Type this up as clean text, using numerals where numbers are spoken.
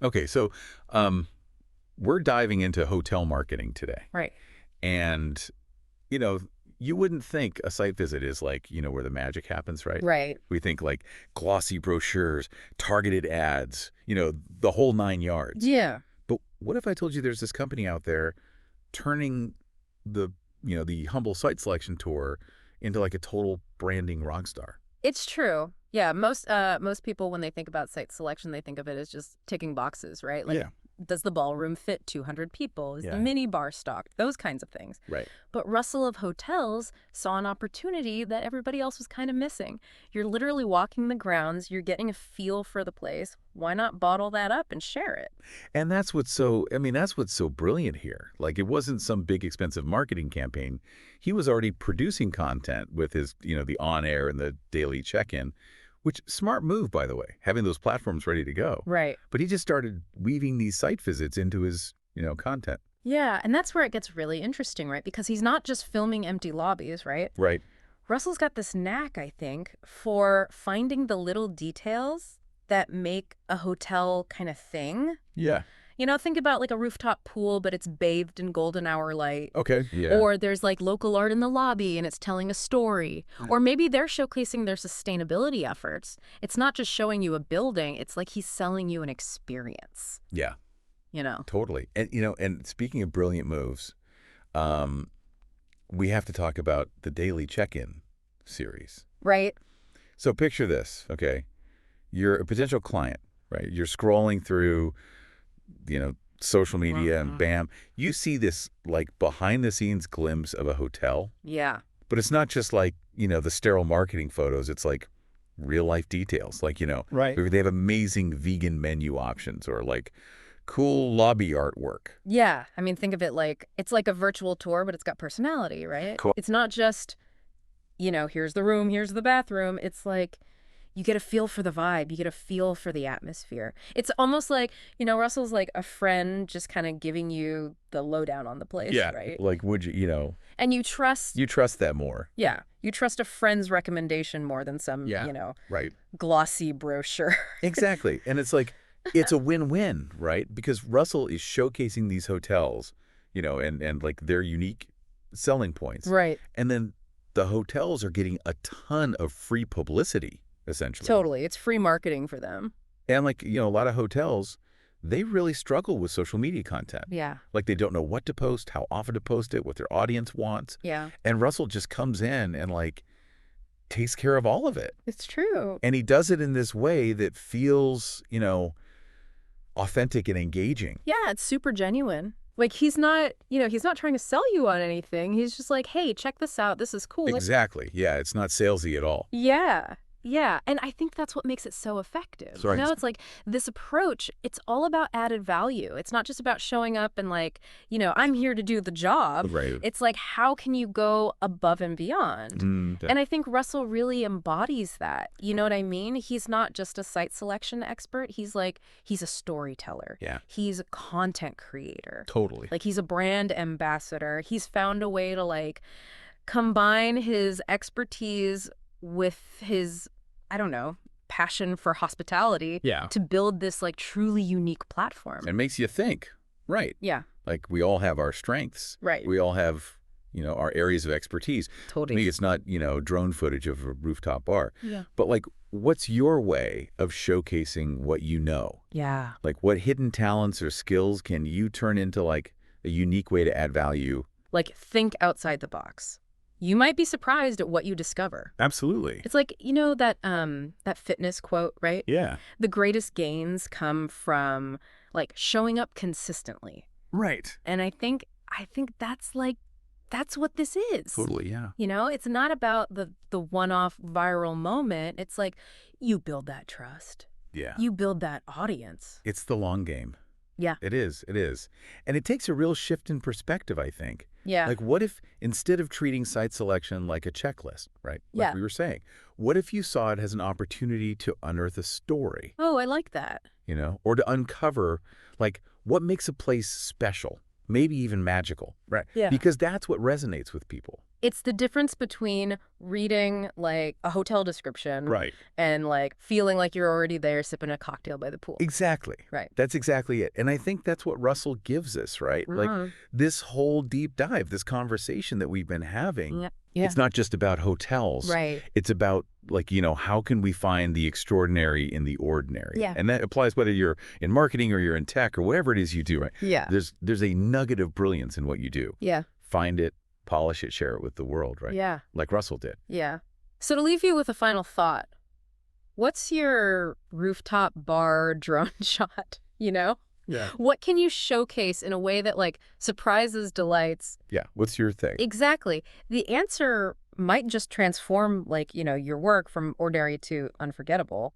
Okay, so um, we're diving into hotel marketing today. Right. And, you know, you wouldn't think a site visit is like, where the magic happens, right? Right. We think like glossy brochures, targeted ads, the whole 9 yards. Yeah. But what if I told you there's this company out there turning the, the humble site selection tour into like a total branding rock star? It's true. Yeah, most people when they think about site selection, they think of it as just ticking boxes, right? Like, Yeah. does the ballroom fit 200 people? Is the Yeah. mini bar stocked? Those kinds of things. Right. But Russell of Hotels saw an opportunity that everybody else was kind of missing. You're literally walking the grounds, you're getting a feel for the place. Why not bottle that up and share it? And that's what's so brilliant here. Like, it wasn't some big expensive marketing campaign. He was already producing content with his, the on air and the daily check in, which smart move, by the way, having those platforms ready to go. Right. But he just started weaving these site visits into his, content. Yeah, and that's where it gets really interesting, right? Because he's not just filming empty lobbies, right? Right. Russell's got this knack, I think, for finding the little details that make a hotel kind of thing. Yeah. Think about like a rooftop pool, but it's bathed in golden hour light. Okay. Yeah. Or there's like local art in the lobby and it's telling a story. Or maybe they're showcasing their sustainability efforts. It's not just showing you a building, it's like he's selling you an experience, Yeah. you know? Totally. And and speaking of brilliant moves, um, we have to talk about the daily check-in series. Right? So picture this, okay? You're a potential client, right? You're scrolling through, social media and Mhm. bam, you see this like behind the scenes glimpse of a hotel, Yeah. but it's not just like, the sterile marketing photos. It's like real life details. Like, Right. maybe they have amazing vegan menu options or like cool lobby artwork. Yeah. I mean, think of it like it's like a virtual tour, but it's got personality, right? Cool. It's not just, here's the room, here's the bathroom. It's like you get a feel for the vibe, you get a feel for the atmosphere. It's almost like, Russell's like a friend just kind of giving you the lowdown on the place, Yeah. right? Like, would you, And you trust, you trust that more. yeah, you trust a friend's recommendation more than some, Yeah. Right. glossy brochure. Exactly. And it's like, it's a win-win, right? Because Russell is showcasing these hotels, and like their unique selling points. Right. And then the hotels are getting a ton of free publicity, essentially. Totally. It's free marketing for them. And like, a lot of hotels, they really struggle with social media content. Yeah. Like, they don't know what to post, how often to post it, what their audience wants. Yeah. And Russell just comes in and like takes care of all of it. It's true. And he does it in this way that feels, authentic and engaging. Yeah, it's super genuine. Like he's not trying to sell you on anything. He's just like, "Hey, check this out. This is cool." Exactly. Yeah, it's not salesy at all. Yeah. Yeah, and I think that's what makes it so effective. Sorry. It's like this approach, it's all about added value. It's not just about showing up and like, I'm here to do the job. Right. It's like, how can you go above and beyond? And I think Russell really embodies that. You know what I mean? He's not just a site selection expert. He's a storyteller. Yeah. He's a content creator. Totally. Like he's a brand ambassador. He's found a way to like combine his expertise with his, I don't know, passion for hospitality Yeah. to build this like truly unique platform. It makes you think. Right. Yeah, Like, we all have our strengths. right. We all have, our areas of expertise. Totally. Maybe it's not, drone footage of a rooftop bar. Yeah. But like, what's your way of showcasing what you know? Yeah. Like, what hidden talents or skills can you turn into like a unique way to add value? Like think outside the box. You might be surprised at what you discover. Absolutely. It's like, that fitness quote, right? Yeah. The greatest gains come from like showing up consistently. Right. And I think that's what this is. Totally. Yeah. It's not about the one-off viral moment. It's like you build that trust. Yeah. You build that audience. It's the long game. Yeah. It is. It is. And it takes a real shift in perspective, I think. Yeah. Like, what if instead of treating site selection like a checklist, right? Like Yeah. we were saying, what if you saw it as an opportunity to unearth a story, Oh, I like that. or to uncover, like, what makes a place special, maybe even magical, right? Yeah. Because that's what resonates with people. It's the difference between reading, like, a hotel description Right. and, like, feeling like you're already there sipping a cocktail by the pool. Exactly. Right. That's exactly it. And I think that's what Russell gives us, right? Like Mhm. this whole deep dive, this conversation that we've been having, Yeah. Yeah. it's not just about hotels. Right. It's about, like, how can we find the extraordinary in the ordinary? Yeah. And that applies whether you're in marketing or you're in tech or whatever it is you do, right? Yeah. There's a nugget of brilliance in what you do. Yeah. Find it, polish it, share it with the world, right? Yeah. Like Russell did. Yeah. So to leave you with a final thought, what's your rooftop bar drone shot, Yeah. What can you showcase in a way that, like, surprises, delights? Yeah. What's your thing? Exactly. The answer might just transform, like, your work from ordinary to unforgettable.